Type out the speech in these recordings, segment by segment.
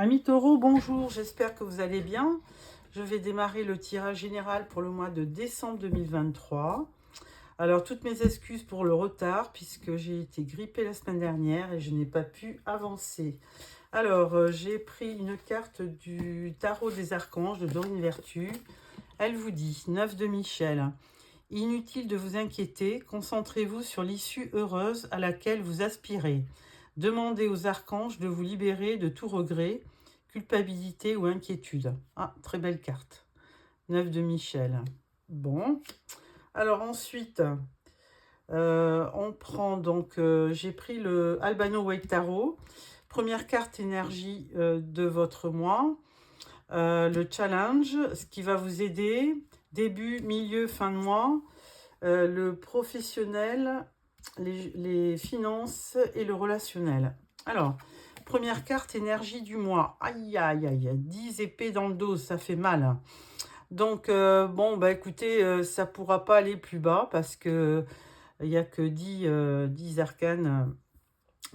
Amis taureaux, bonjour, j'espère que vous allez bien. Je vais démarrer le tirage général pour le mois de décembre 2023. Alors, toutes mes excuses pour le retard, puisque j'ai été grippée la semaine dernière et je n'ai pas pu avancer. Alors, j'ai pris une carte du tarot des archanges de Dorine Vertu. Elle vous dit, 9 de Michel. Inutile de vous inquiéter, concentrez-vous sur l'issue heureuse à laquelle vous aspirez. Demandez aux archanges de vous libérer de tout regret, culpabilité ou inquiétude. Ah, très belle carte. 9 de Michel. Bon. Alors ensuite, on prend donc, j'ai pris le Albano White Tarot. Première carte énergie de votre mois. Le challenge, ce qui va vous aider. Début, milieu, fin de mois. Le professionnel, les finances et le relationnel. Alors, première carte, énergie du mois. Aïe, aïe, aïe, 10 épées dans le dos, ça fait mal. Donc, bon, bah écoutez, ça pourra pas aller plus bas parce que il n'y a que 10 arcanes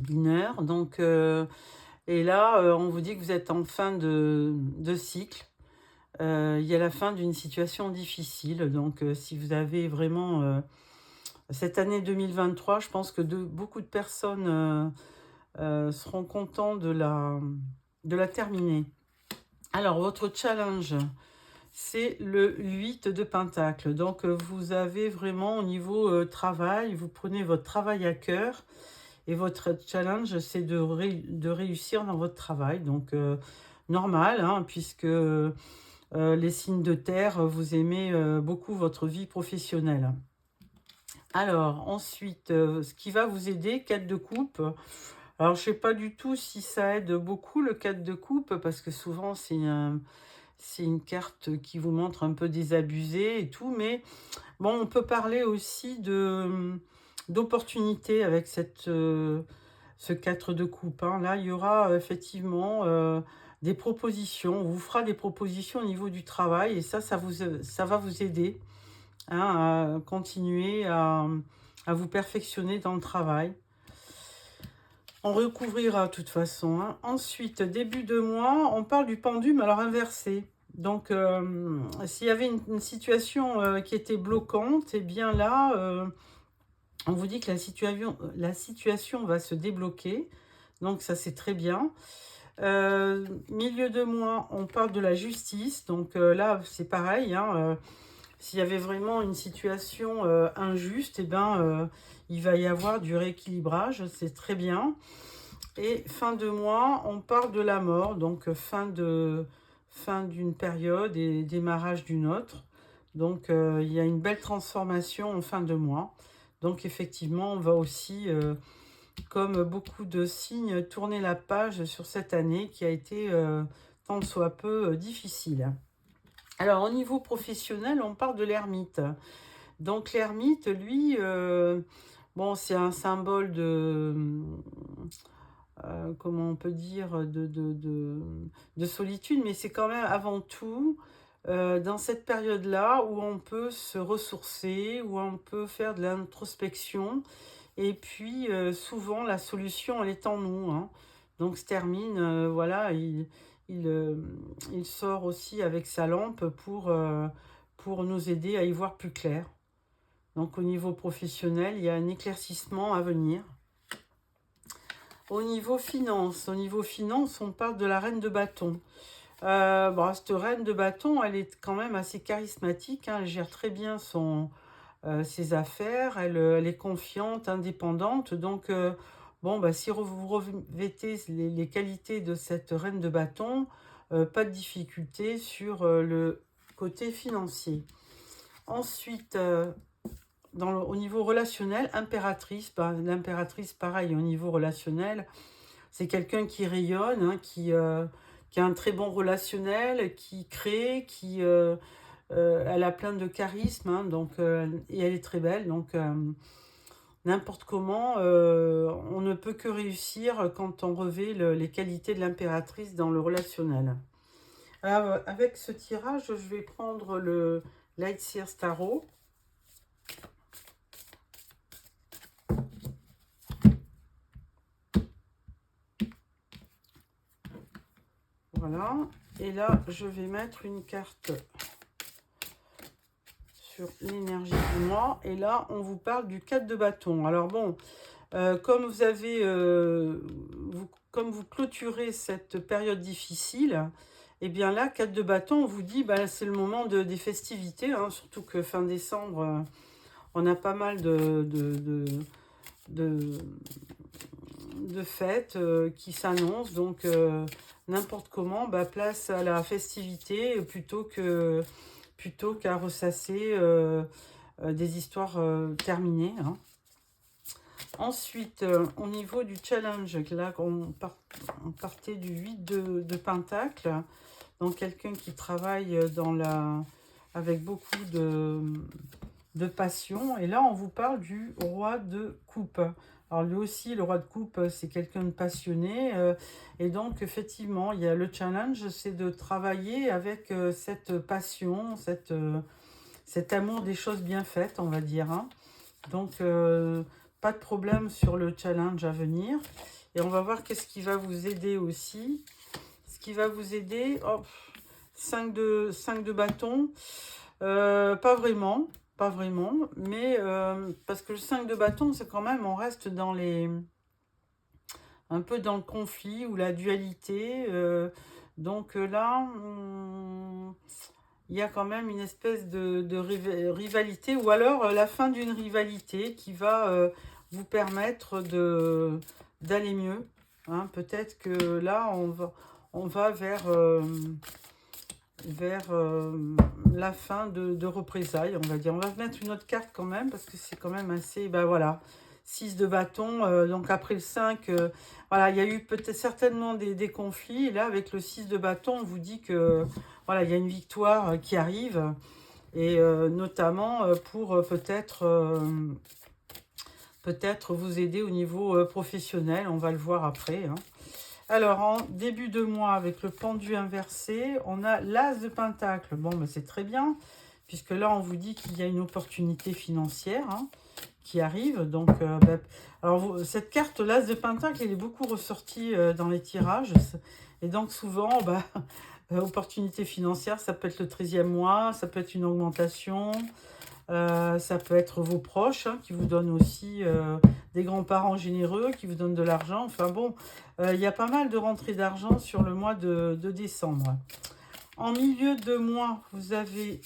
mineurs. Donc, et là, on vous dit que vous êtes en fin de cycle. Il y a la fin d'une situation difficile. Donc, si vous avez vraiment cette année 2023, je pense que beaucoup de personnes seront contents de la terminer. Alors, votre challenge, c'est le 8 de Pentacle. Donc, vous avez vraiment au niveau travail, vous prenez votre travail à cœur. Et votre challenge, c'est de réussir dans votre travail. Donc, normal, hein, puisque les signes de terre, vous aimez beaucoup votre vie professionnelle. Alors, ensuite, ce qui va vous aider, 4 de coupe. Alors, je ne sais pas du tout si ça aide beaucoup, le 4 de coupe, parce que souvent, c'est une carte qui vous montre un peu désabusé et tout. Mais bon, on peut parler aussi d'opportunités avec ce 4 de coupe. Hein. Là, il y aura effectivement des propositions. On vous fera des propositions au niveau du travail et ça va vous aider, hein, à continuer à vous perfectionner dans le travail. On recouvrira de toute façon. Hein. Ensuite, début de mois, on parle du pendule, alors inversé. Donc, s'il y avait une situation qui était bloquante, et bien là, on vous dit que la situation va se débloquer. Donc, ça, c'est très bien. Milieu de mois, on parle de la justice. Donc là, c'est pareil. Hein, s'il y avait vraiment une situation injuste, eh ben, il va y avoir du rééquilibrage, c'est très bien. Et fin de mois, on parle de la mort, donc fin d'une période et démarrage d'une autre. Donc il y a une belle transformation en fin de mois. Donc effectivement, on va aussi, comme beaucoup de signes, tourner la page sur cette année qui a été tant soit peu difficile. Alors, au niveau professionnel, on parle de l'ermite. Donc, l'ermite, lui, bon, c'est un symbole comment on peut dire, de solitude, mais c'est quand même avant tout dans cette période-là où on peut se ressourcer, où on peut faire de l'introspection. Et puis, souvent, la solution, elle est en nous. Hein. Donc, se termine, voilà, il, euh, il sort aussi avec sa lampe pour nous aider à y voir plus clair. Donc, au niveau professionnel, il y a un éclaircissement à venir. Au niveau finance, on parle de la reine de bâton. Bon, cette reine de bâton, elle est quand même assez charismatique. Hein, elle gère très bien ses affaires. Elle est confiante, indépendante. Donc, bon, bah, si vous revêtez les qualités de cette reine de bâton, pas de difficulté sur le côté financier. Ensuite, au niveau relationnel, impératrice, bah, l'impératrice, pareil, au niveau relationnel, c'est quelqu'un qui rayonne, hein, qui a un très bon relationnel, qui crée, elle a plein de charisme, hein, donc, et elle est très belle, donc n'importe comment, on ne peut que réussir quand on revêt les qualités de l'impératrice dans le relationnel. Alors, avec ce tirage, je vais prendre le Light Sears Tarot. Voilà. Et là, je vais mettre une carte sur l'énergie du mois. Et là, on vous parle du 4 de bâton. Alors bon, comme vous avez, comme vous clôturez cette période difficile, et bien là, 4 de bâton, on vous dit, bah, c'est le moment des festivités, hein, surtout que fin décembre, on a pas mal de fêtes qui s'annoncent. Donc, n'importe comment, bah, place à la festivité plutôt qu'à ressasser des histoires terminées, hein. Ensuite, au niveau du challenge, là, on partait du 8 de Pentacle. Donc, quelqu'un qui travaille avec beaucoup de passion. Et là, on vous parle du roi de coupe. Alors, lui aussi, le roi de coupe, c'est quelqu'un de passionné. Et donc, effectivement, il y a le challenge, c'est de travailler avec cette passion, cet amour des choses bien faites, on va dire, hein. Donc, pas de problème sur le challenge à venir. Et on va voir qu'est-ce qui va vous aider aussi. Ce qui va vous aider, oh, 5 de bâton, pas vraiment, mais parce que le 5 de bâton, c'est quand même, on reste un peu dans le conflit ou la dualité. Donc là, il y a quand même une espèce de rivalité, ou alors la fin d'une rivalité qui va vous permettre d'aller mieux, hein. Peut-être que là, on va vers la fin de représailles, on va dire. On va mettre une autre carte quand même, parce que c'est quand même assez... Ben voilà, 6 de bâton, donc après le 5, voilà, il y a eu peut-être certainement des conflits. Et là, avec le 6 de bâton, on vous dit que voilà, il y a une victoire qui arrive, et notamment pour peut-être vous aider au niveau professionnel. On va le voir après, hein. Alors, en début de mois, avec le pendu inversé, on a l'as de pentacle. Bon, ben c'est très bien, puisque là, on vous dit qu'il y a une opportunité financière, hein, qui arrive. Donc, alors, cette carte, l'as de pentacle, elle est beaucoup ressortie dans les tirages. Et donc, souvent, opportunité financière, ça peut être le 13e mois, ça peut être une augmentation, ça peut être vos proches, hein, qui vous donnent aussi des grands-parents généreux, qui vous donnent de l'argent. Enfin bon, il y a pas mal de rentrées d'argent sur le mois de décembre. En milieu de mois, vous avez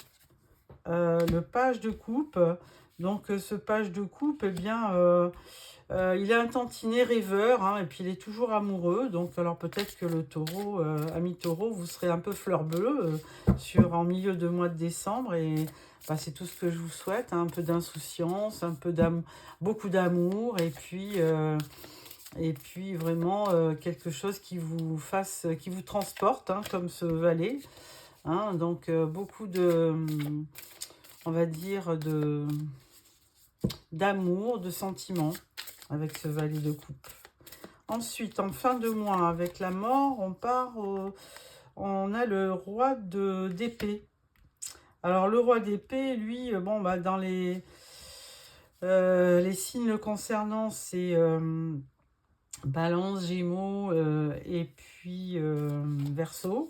le page de coupe. Donc ce page de coupe, eh bien, il a un tantinet rêveur, hein, et puis il est toujours amoureux. Donc alors peut-être que le taureau, ami taureau, vous serez un peu fleur bleue en milieu de mois de décembre. Et c'est tout ce que je vous souhaite, hein, un peu d'insouciance, beaucoup d'amour, et puis vraiment quelque chose qui vous transporte, hein, comme ce valet, hein. Donc beaucoup on va dire, d'amour, de sentiments avec ce valet de coupe. Ensuite, en fin de mois, avec la mort, on a le roi d'épée. Alors, le roi d'épée, lui, dans les signes le concernant, c'est Balance, Gémeaux et puis Verseau.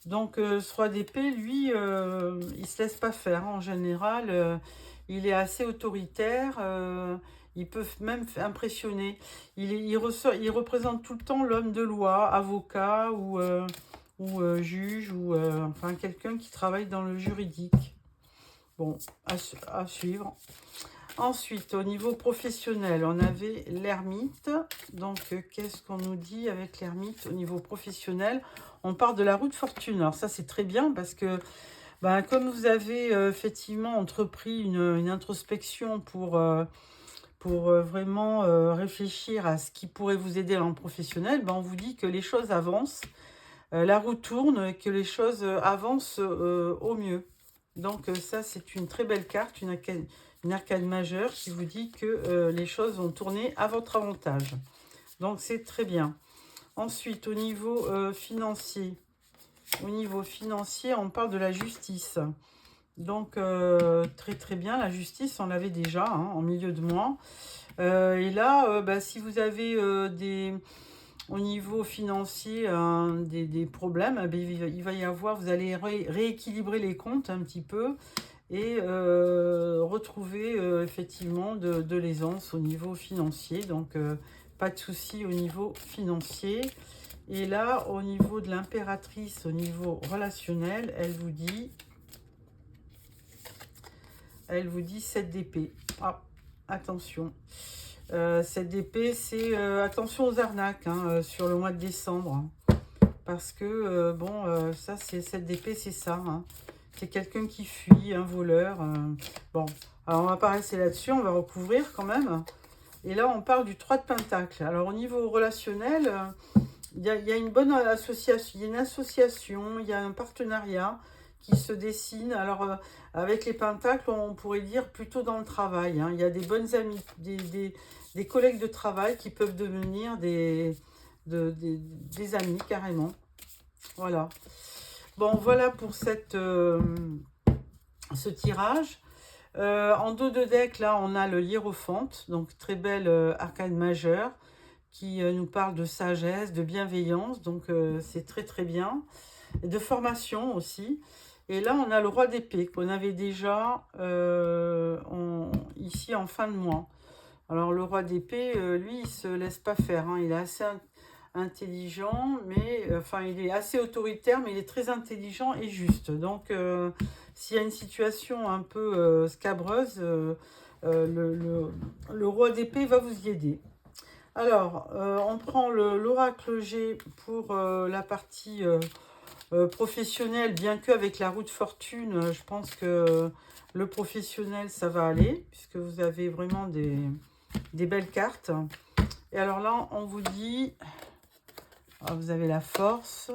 Donc, ce roi d'épée, lui, il se laisse pas faire, hein. En général, il est assez autoritaire. Il peut même impressionner. Il représente tout le temps l'homme de loi, avocat ou juge, ou enfin quelqu'un qui travaille dans le juridique. Bon, à suivre. Ensuite, au niveau professionnel, on avait l'ermite. Donc, qu'est-ce qu'on nous dit avec l'ermite au niveau professionnel? On part de la roue de fortune. Alors ça, c'est très bien parce que, comme vous avez effectivement entrepris une introspection pour vraiment réfléchir à ce qui pourrait vous aider dans le professionnel, on vous dit que les choses avancent, la roue tourne, que les choses avancent au mieux. Donc ça, c'est une très belle carte, une arcade majeure qui vous dit que les choses vont tourner à votre avantage. Donc c'est très bien. Ensuite, au niveau financier, on parle de la justice. Donc, très très bien, la justice, on l'avait déjà, hein, en milieu de mois. Et là, si vous avez au niveau financier des problèmes, eh bien, il va y avoir, vous allez rééquilibrer les comptes un petit peu et retrouver effectivement de l'aisance au niveau financier. Donc, pas de souci au niveau financier. Et là, au niveau de l'impératrice, au niveau relationnel, elle vous dit 7 d'épée. Ah, attention. 7 d'épée, c'est attention aux arnaques hein, sur le mois de décembre. Hein, parce que, bon, ça, c'est 7 d'épée, c'est ça. Hein, c'est quelqu'un qui fuit, un voleur. Bon, alors on va pas rester là-dessus, on va recouvrir quand même. Et là, on parle du 3 de Pentacle. Alors, au niveau relationnel, il y a une bonne association, il y a une association, il y a un partenariat qui se dessine. Alors, avec les pentacles, on pourrait dire plutôt dans le travail. Hein. Il y a des bonnes amies, des collègues de travail qui peuvent devenir des amis carrément. Voilà. Bon, voilà pour ce tirage. En dos de deck, là, on a le hiérophante, donc très belle arcane majeure qui nous parle de sagesse, de bienveillance, donc c'est très très bien, et de formation aussi. Et là, on a le roi d'épée qu'on avait déjà ici en fin de mois. Alors, le roi d'épée, lui, il se laisse pas faire, hein. Il est assez intelligent, mais enfin, il est assez autoritaire, mais il est très intelligent et juste. Donc, s'il y a une situation un peu scabreuse, le roi d'épée va vous y aider. Alors, on prend l'oracle G pour la partie professionnelle, bien qu'avec la roue de fortune, je pense que le professionnel, ça va aller, puisque vous avez vraiment des belles cartes. Et alors là, on vous dit, vous avez la force,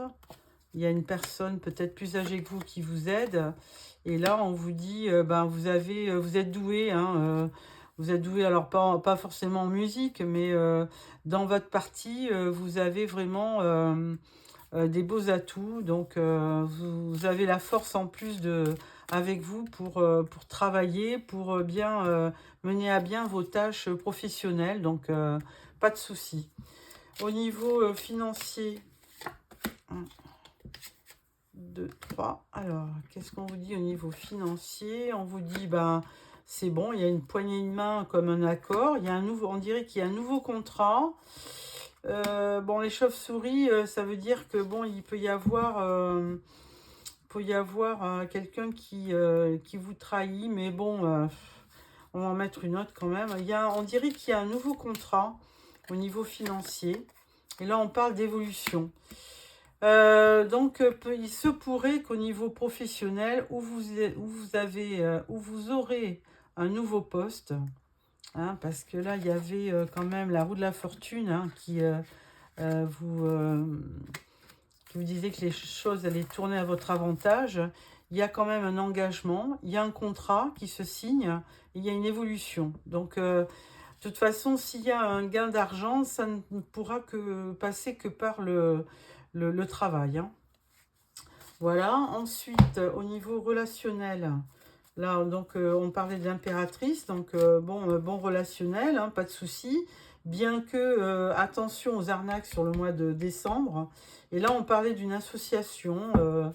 il y a une personne peut-être plus âgée que vous qui vous aide, et là, on vous dit, vous êtes doué, hein, vous êtes doué, alors pas forcément en musique, mais dans votre partie, vous avez vraiment des beaux atouts. Donc, vous avez la force en plus avec vous pour travailler, pour bien mener à bien vos tâches professionnelles. Donc, pas de souci. Au niveau financier, 1, 2, 3. Alors, qu'est-ce qu'on vous dit au niveau financier? On vous dit, c'est bon, il y a une poignée de main comme un accord. Il y a on dirait qu'il y a un nouveau contrat. Bon, les chauves-souris, ça veut dire que bon, il peut y avoir, quelqu'un qui vous trahit, mais bon, on va en mettre une autre quand même. On dirait qu'il y a un nouveau contrat au niveau financier. Et là, on parle d'évolution. Donc, il se pourrait qu'au niveau professionnel, où vous aurez un nouveau poste, hein, parce que là, il y avait quand même la roue de la fortune hein, qui vous disait que les choses allaient tourner à votre avantage. Il y a quand même un engagement, il y a un contrat qui se signe, il y a une évolution. Donc, de toute façon, s'il y a un gain d'argent, ça ne pourra passer que par le travail. Hein. Voilà. Ensuite, au niveau relationnel, là, donc, on parlait de l'impératrice, donc bon relationnel, hein, pas de souci. Bien que, attention aux arnaques sur le mois de décembre. Et là, on parlait d'une association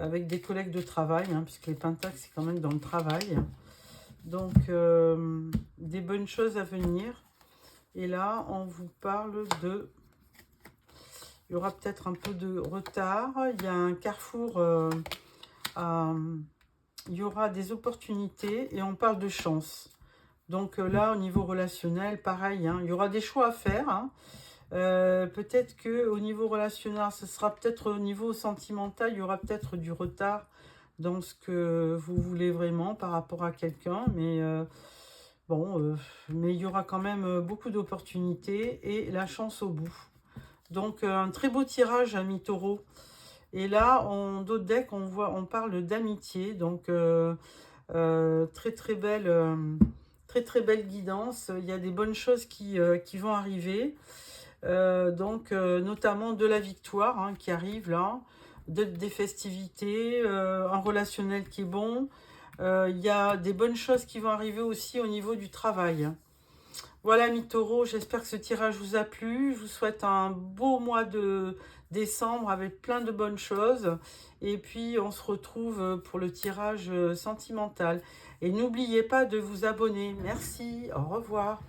avec des collègues de travail, hein, puisque les pentacles, c'est quand même dans le travail. Donc, des bonnes choses à venir. Et là, on vous parle de... Il y aura peut-être un peu de retard. Il y a un carrefour. Il y aura des opportunités et on parle de chance. Donc là, au niveau relationnel, pareil. Hein, il y aura des choix à faire. Hein. Peut-être qu'au niveau relationnel, ce sera peut-être au niveau sentimental, il y aura peut-être du retard dans ce que vous voulez vraiment par rapport à quelqu'un. Mais mais il y aura quand même beaucoup d'opportunités et la chance au bout. Donc, un très beau tirage, ami taureau. Et là, en dos de deck, on parle d'amitié. Donc, très, très belle guidance. Il y a des bonnes choses qui vont arriver. Notamment de la victoire hein, qui arrive là. Des festivités, un relationnel qui est bon. Il y a des bonnes choses qui vont arriver aussi au niveau du travail. Voilà, mes taureaux, j'espère que ce tirage vous a plu. Je vous souhaite un beau mois de décembre avec plein de bonnes choses. Et puis, on se retrouve pour le tirage sentimental. Et n'oubliez pas de vous abonner. Merci, au revoir.